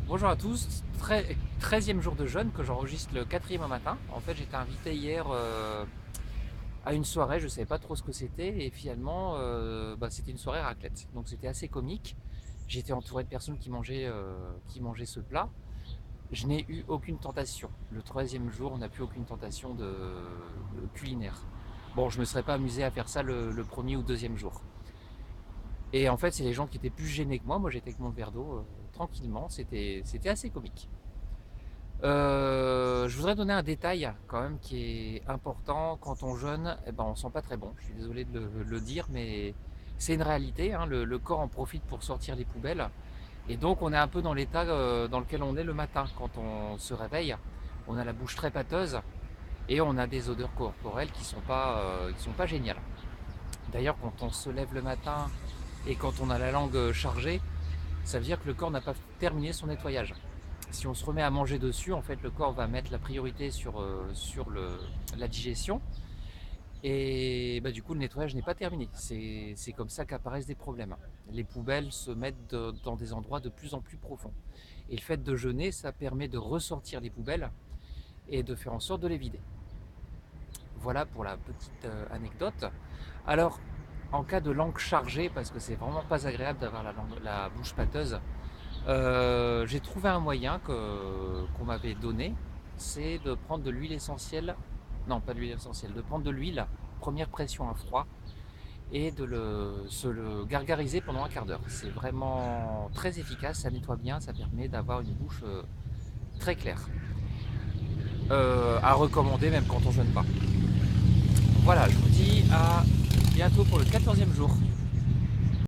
Bonjour à tous, 13e jour de jeûne que j'enregistre le quatrième au matin. En fait, j'étais invité hier à une soirée, je ne savais pas trop ce que c'était, et finalement, c'était une soirée raclette. Donc c'était assez comique. J'étais entouré de personnes qui mangeaient ce plat. Je n'ai eu aucune tentation. Le troisième jour, on n'a plus aucune tentation de culinaire. Bon, je ne me serais pas amusé à faire ça le premier ou deuxième jour. Et en fait, c'est les gens qui étaient plus gênés que moi. Moi, j'étais avec mon verre d'eau, tranquillement. C'était assez comique. Je voudrais donner un détail quand même qui est important. Quand on jeûne, eh ben, on sent pas très bon. Je suis désolé de le dire, mais c'est une réalité, hein. Le corps en profite pour sortir les poubelles. Et donc on est un peu dans l'état dans lequel on est le matin. Quand on se réveille, on a la bouche très pâteuse et on a des odeurs corporelles qui sont pas géniales. D'ailleurs, quand on se lève le matin et quand on a la langue chargée, ça veut dire que le corps n'a pas terminé son nettoyage. Si on se remet à manger dessus, en fait, le corps va mettre la priorité sur la digestion. Et du coup, le nettoyage n'est pas terminé. C'est comme ça qu'apparaissent des problèmes. Les poubelles se mettent dans des endroits de plus en plus profonds. Et le fait de jeûner, ça permet de ressortir les poubelles et de faire en sorte de les vider. Voilà pour la petite anecdote. Alors, en cas de langue chargée, parce que c'est vraiment pas agréable d'avoir la bouche pâteuse, j'ai trouvé un moyen qu'on m'avait donné, c'est de prendre de l'huile essentielle, non pas de l'huile essentielle, de prendre de l'huile, première pression à froid, et se le gargariser pendant un quart d'heure. C'est vraiment très efficace, ça nettoie bien, ça permet d'avoir une bouche très claire. À recommander même quand on jeûne pas. Voilà, je vous dis à bientôt pour le 14e jour.